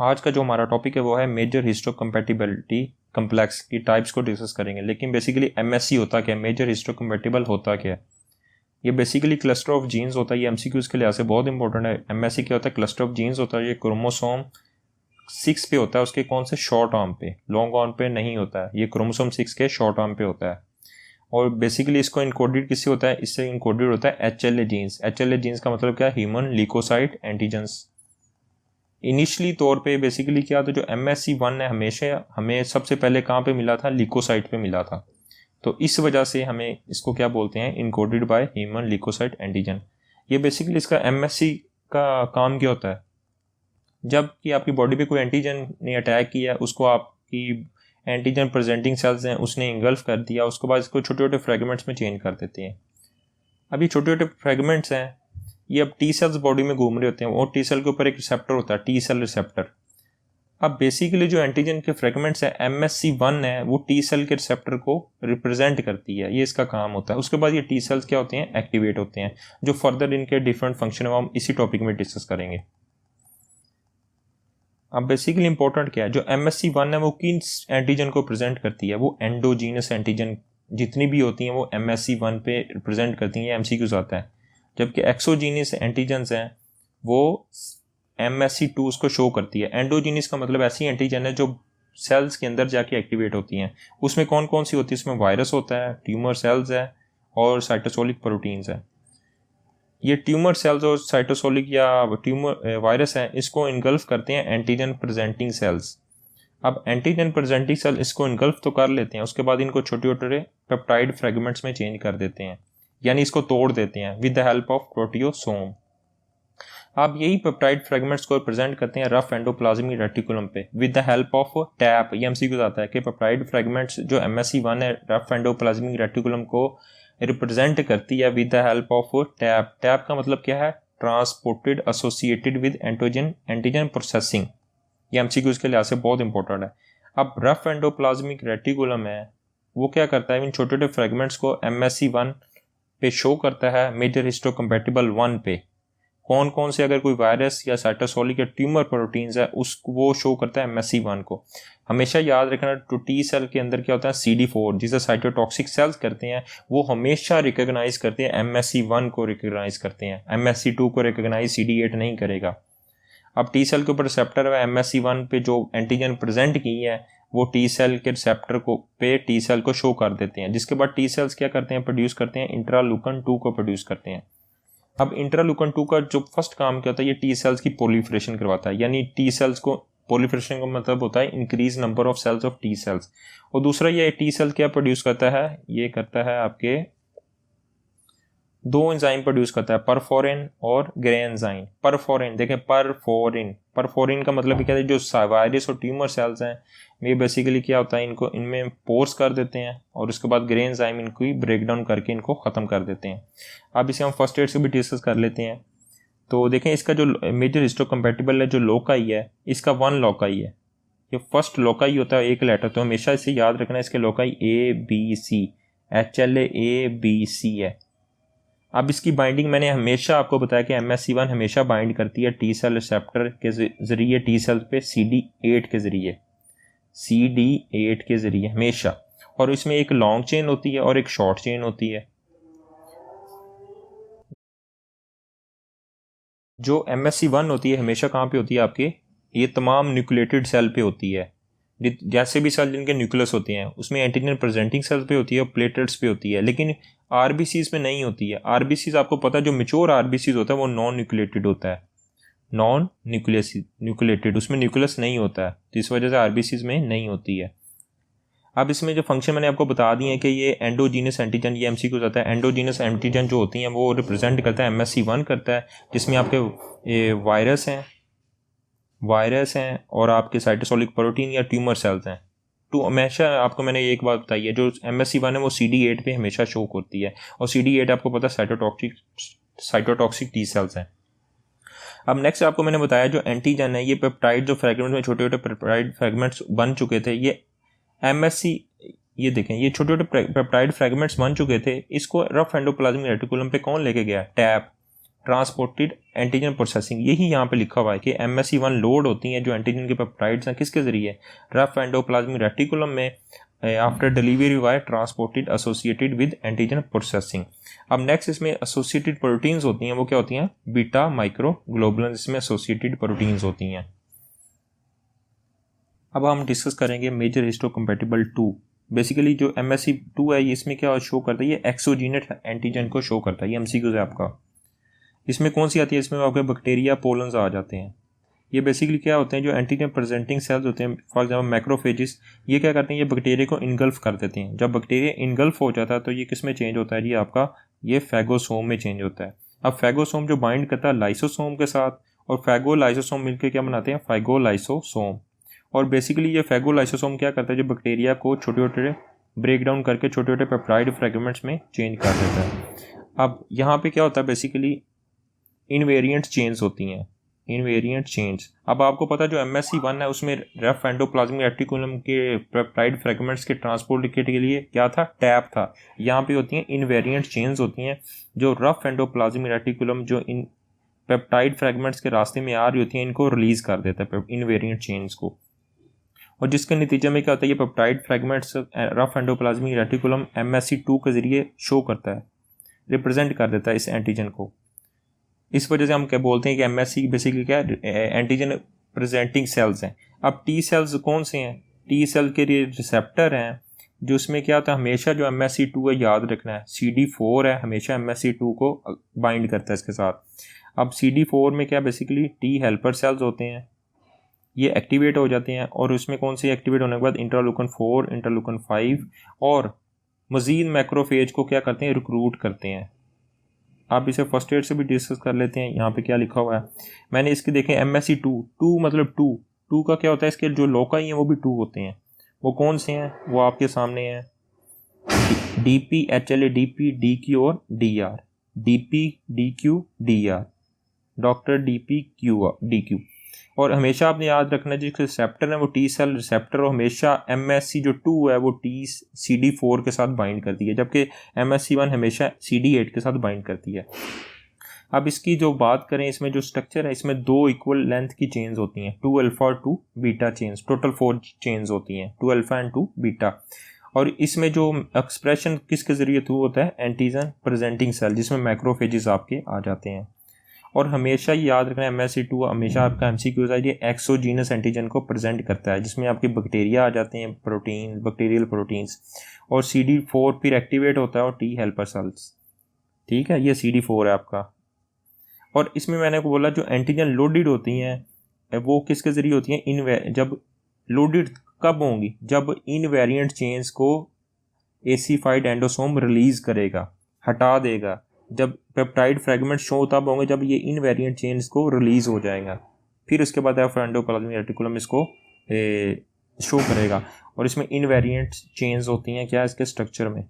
आज का जो हमारा टॉपिक है वो है मेजर हिस्टोकम्पैटिबिलिटी कम्प्लेक्स की टाइप्स को डिस्कस करेंगे। लेकिन बेसिकली एमएससी होता क्या है, मेजर हिस्टोकम्पैटिबल होता क्या है? ये बेसिकली क्लस्टर ऑफ जीन्स होता है। ये एमसीक्यूज के लिहाज से बहुत इंपॉर्टेंट है। एमएससी क्या होता है? क्लस्टर ऑफ जीन्स होता है। ये क्रोमोसोम 6 पे होता है, उसके कौन से शॉर्ट आर्म पे, लॉन्ग आर्म पे नहीं होता है। ये क्रोमोसोम 6 के शॉर्ट आर्म पे होता है। और बेसिकली इसको इनकोडेड किससे होता है? इससे इनकोडेड होता है एचएलए जीन्स। एचएलए जीन्स का मतलब क्या है? Human leucocyte antigens. इनिशियली तौर पे बेसिकली क्या था, जो MSC1 है हमेशा हमें सबसे पहले कहाँ पे मिला था? ल्यूकोसाइट पे मिला था। तो इस वजह से हमें इसको क्या बोलते हैं? Encoded by human leukocyte antigen. ये बेसिकली इसका MSC का काम क्या होता है? जब कि आपकी बॉडी पे कोई एंटीजन ने अटैक किया, उसको आपकी एंटीजन प्रेजेंटिंग सेल्स हैं उसने इंगल्फ कर दिया, उसके बाद इसको छोटे छोटे फ्रेगमेंट्स में चेंज कर देते हैं। अब ये छोटे छोटे फ्रेगमेंट्स हैं, ये अब टी सेल्स बॉडी में घूम रहे होते हैं और टी सेल के ऊपर एक रिसेप्टर होता है, टी सेल रिसेप्टर। अब बेसिकली जो एंटीजन के फ्रेगमेंट्स है MSC1 है, वो टी सेल के रिसेप्टर को रिप्रेजेंट करती है, ये इसका काम होता है। उसके बाद ये टी सेल्स क्या होते हैं? एक्टिवेट होते हैं। जो फर्दर इनके डिफरेंट फंक्शन है वो हम इसी टॉपिक में डिस्कस करेंगे। अब बेसिकली इंपॉर्टेंट क्या है, जो MSC1 है वो किन एंटीजन को प्रेजेंट करती है? वो एंडोजीनस एंटीजन जितनी भी होती हैं वो MSC1 पे रिप्रेजेंट करती हैं, ये MCQs आता है। जबकि एक्सोजीनियस एंटीजन्स हैं वो MSC2 उसको शो करती है। एंडोजीनियस का मतलब ऐसी एंटीजन है जो सेल्स के अंदर जाके एक्टिवेट होती हैं। उसमें कौन कौन सी होती है? इसमें वायरस होता है, ट्यूमर सेल्स है और साइटोसोलिक प्रोटीन्स है। ये ट्यूमर सेल्स और साइटोसोलिक या ट्यूमर वायरस है, इसको इनगल्फ करते हैं एंटीजन प्रेजेंटिंग सेल्स। अब एंटीजन प्रेजेंटिंग सेल इसको इनगल्फ तो कर लेते हैं, उसके बाद इनको छोटे छोटे पेप्टाइड फ्रेगमेंट्स में चेंज कर देते हैं, यानी इसको तोड़ देते हैं विद द हेल्प ऑफ प्रोटियोसोम। अब यही पेप्टाइड फ्रेगमेंट्स को प्रेजेंट करते हैं रफ एंडोप्लाज्मिक रेटिकुलम पे with the help of tap. ये एमसीक्यू आता है कि पेप्टाइड फ्रेगमेंट्स जो MSC1 है रफ एंडोप्लाज्मिक रेटिकुलम को रिप्रेजेंट करती है with the help of tap. Tap का मतलब क्या है? Transported associated with antigen processing. ये एमसीक्यूज के लिहाज से बहुत इंपॉर्टेंट है। अब रफ एंडोप्लाज्मिक रेटिकुलम है वो क्या करता है? इन छोटे छोटे फ्रेगमेंट्स को MSC1 पे शो करता है मेजर हिस्टोकम्पैटिबल 1 पे। कौन कौन से? अगर कोई वायरस या साइटोसोलिक या ट्यूमर प्रोटीन्स है उसको वो शो करता है MSC1 को। हमेशा याद रखना, टू टी सेल के अंदर क्या होता है? CD4 जिसे साइटोटॉक्सिक सेल्स करते हैं, वो हमेशा रिकॉग्नाइज करते हैं MSC1 को रिकॉग्नाइज करते हैं, MSC2 को रिकॉग्नाइज CD8 नहीं करेगा। अब टी सेल के ऊपर रिसेप्टर है, MSC1 पे जो एंटीजन प्रेजेंट की है वो टी सेल के रिसेप्टर को पे टी सेल को शो कर देते हैं, जिसके बाद टी सेल्स क्या करते हैं? प्रोड्यूस करते हैं इंट्राल्यूकन 2 को प्रोड्यूस करते हैं। अब इंटरल्यूकन 2 का जो फर्स्ट काम क्या होता है? ये टी सेल्स की पोलिफरेशन करवाता है, यानी टी सेल्स को पोलिफरेशन का मतलब होता है increase number of sales of tea sales. और दूसरा ये टी सेल क्या प्रोड्यूस करता है? ये करता है आपके दो एंजाइम प्रोड्यूस करता है, परफोरिन और ग्रे एंजाइम। परफोरिन देखें, परफोरिन का मतलब क्या है? जो वायरस और ट्यूमर सेल्स हैं ये बेसिकली क्या होता है? इनको इनमें पोर्स कर देते हैं और उसके बाद ग्रे एंजाइम इनको ब्रेक डाउन करके इनको ख़त्म कर देते हैं। अब इसे हम फर्स्ट एड से भी डिस्कस कर लेते हैं। तो देखें इसका जो मेजर हिस्टोकम्पैटिबल है, जो लोकाई है इसका 1 लोकाई है। ये फर्स्ट लोकाई होता है एक लेटर, तो हमेशा इसे याद रखना, इसके लोकाई ABC, HLA ABC है। अब इसकी बाइंडिंग मैंने हमेशा आपको बताया कि MSC1 हमेशा बाइंड करती है टी सेल रिसेप्टर के ज़रिए टी सेल पे CD8 के ज़रिए हमेशा। और इसमें एक लॉन्ग चेन होती है और एक शॉर्ट चेन होती है। जो MSC1 होती है हमेशा कहाँ पे होती है? आपके ये तमाम न्यूक्लिएटेड सेल पे होती है। जैसे भी सेल जिनके न्यूक्लियस होते हैं उसमें एंटीजन प्रेजेंटिंग सेल्स पे होती है और प्लेटलेट्स पे होती है, लेकिन RBCs में नहीं होती है। RBCs आपको पता है, जो मेच्योर RBCs होता है वो नॉन न्यूक्लिएटेड होता है, नॉन न्यूक्लिएटेड, उसमें न्यूक्लियस नहीं होता है, तो इस वजह से RBCs में नहीं होती है। अब इसमें जो फंक्शन मैंने आपको बता दिए हैं कि ये एंडोजीनस एंटीजन, ये MCQ आता है। एंडोजीनस एंटीजन जो होती हैं वो रिप्रेजेंट करता है MSC1 करता है, जिसमें आपके वायरस हैं और आपके साइटोसोलिक प्रोटीन या ट्यूमर सेल्स हैं। तो हमेशा आपको मैंने एक बात बताई है, जो MSC1 है वो CD8 पे हमेशा शो होती है, और CD8 आपको पता है साइटोटॉक्सिक टी सेल्स हैं। अब नेक्स्ट आपको मैंने बताया जो एंटीजन है, ये पेप्टाइड जो फ्रेगमेंट में छोटे छोटे पेप्टाइड फ्रेगमेंट्स बन चुके थे, ये ये देखें, ये छोटे छोटे पेप्टाइड फ्रेगमेंट्स बन चुके थे, इसको रफ एंडोप्लाज्मिक रेटिकुलम पे कौन लेके गया? टैप। ट्रांसपोर्टेड एंटीजन प्रोसेसिंग, यही यहाँ पे लिखा हुआ है कि MSC1 लोड होती हैं जो एंटीजन के पेप्टाइड्स हैं किसके ज़रिए, रफ एंडोप्लाज्मिक रेटिकुलम में after delivery wire transported associated with antigen processing. अब नेक्स्ट इसमें एसोसिएटेड प्रोटीन्स होती हैं, वो क्या होती हैं, बीटा माइक्रोग्लोबुलिन, इसमें एसोसिएटेड प्रोटीन्स होती हैं। अब हम डिस्कस करेंगे मेजर हिस्टोकम्पैटिबल 2। बेसिकली जो MSC2 है इसमें क्या शो करता है, ये एक्सोजीनेट एंटीजन को शो करता है। ये MCQ है आपका। इसमें कौन सी आती है, इसमें आपके बैक्टीरिया पोलन्स आ जाते हैं। ये बेसिकली क्या होते हैं, जो एंटीजन प्रेजेंटिंग सेल्स होते हैं, फॉर एग्जाम्पल मैक्रोफेजिस, ये क्या करते हैं, ये बैक्टीरिया को इनगल्फ कर देते हैं। जब बैक्टीरिया इनगल्फ हो जाता है तो ये किस में चेंज होता है जी, आपका ये फैगोसोम में चेंज होता है। अब फैगोसोम जो बाइंड करता है लाइसोसोम के साथ, और फैगोलाइसोसोम मिलकर क्या बनाते हैं, फाइगोलाइसोसोम। और बेसिकली ये फैगोलाइसोसोम क्या करता है, जो बैक्टीरिया को छोटे छोटे ब्रेक डाउन करके छोटे छोटे पेप्टाइड फ्रेगमेंट्स में चेंज कर देता है। अब यहाँ पे क्या होता है, बेसिकली इनवेरिएंट चेंज होती हैं, इनवेरिएंट चेंज। अब आपको पता है जो MSC1 है उसमें रफ एंडोप्लाज्मिक रेटिकुलम के पेप्टाइड फ्रेगमेंट्स के ट्रांसपोर्ट के लिए क्या था, टैप था। यहाँ पे होती हैं इनवेरिएंट चेंज होती हैं, जो रफ एंडोप्लाज्मिक रेटिकुलम जो इन पेप्टाइड फ्रेगमेंट्स के रास्ते में आ रही होती हैं, इनको रिलीज कर देता है इनवेरिएंट चेंज को। और जिसके नतीजे में क्या होता है, ये peptide fragments rough endoplasmic reticulum MSC2 के जरिए शो करता है, रिप्रेजेंट कर देता है इस एंटीजन को। इस वजह से हम क्या बोलते हैं कि MSC बेसिकली क्या है, एंटीजन प्रेजेंटिंग सेल्स हैं। अब टी सेल्स कौन से हैं, टी सेल के लिए रिसेप्टर हैं, जो उसमें क्या होता है, हमेशा जो MSC2 है याद रखना है, CD4 है, हमेशा MSC2 को बाइंड करता है इसके साथ। अब CD4 में क्या बेसिकली टी हेल्पर सेल्स होते हैं, ये एक्टिवेट हो जाते हैं, और उसमें कौन से एक्टिवेट होने के बाद इंटरलूकन 4, इंटरलूकन 5 और मजीद मैक्रोफेज को क्या करते हैं, रिक्रूट करते हैं। आप इसे फर्स्ट एड से भी डिस्कस कर लेते हैं। यहाँ पे क्या लिखा हुआ है, मैंने इसके देखें MSC2 मतलब टू का क्या होता है, इसके जो लोकाई हैं वो भी 2 होते हैं। वो कौन से हैं, वो आपके सामने हैं, DP, HLA, DP, DQ और DR। DP, DQ, DR, doctor DP, DQ। और हमेशा आपने याद रखना जिसके रिसेप्टर है वो टी सेल रिसेप्टर, और हमेशा MSC जो 2 है वो CD4 के साथ बाइंड करती है, जबकि MSC1 हमेशा CD8 के साथ बाइंड करती है। अब इसकी जो बात करें, इसमें जो स्ट्रक्चर है, इसमें 2 इक्वल लेंथ की चेन्स होती हैं, 2 अल्फा और 2 बीटा चेन्स, टोटल 4 चेन्स होती हैं, 2 अल्फा एंड 2 बीटा। और इसमें जो एक्सप्रेशन किसके जरिए थ्रू होता है, एंटीजन प्रेजेंटिंग सेल, जिसमें मैक्रोफेजेस आपके आ जाते हैं। और हमेशा याद रखना MSC2 हमेशा आपका MCQ है, ये एक्सोजीनस एंटीजन को प्रेजेंट करता है, जिसमें आपके बैक्टीरिया आ जाते हैं, प्रोटीन, बैक्टीरियल प्रोटीन्स, और CD4 फिर एक्टिवेट होता है और टी हेल्पर सेल्स। ठीक है, ये CD4 है आपका। और इसमें मैंने को बोला जो एंटीजन लोडेड होती हैं वो किसके जरिए होती हैं, जब लोडेड कब होंगी, जब इनवेरिएंट चेन्स को एसिफाइड एंडोसोम रिलीज करेगा, हटा देगा। जब पेप्टाइड फ्रेगमेंट शो तब होंगे जब ये इनवेरिएंट चेन्स को रिलीज हो जाएगा, फिर उसके बाद एंडोप्लाज्मिक रेटिकुलम इसको शो करेगा। और इसमें इनवेरिएंट चेन्स होती हैं क्या, इसके स्ट्रक्चर में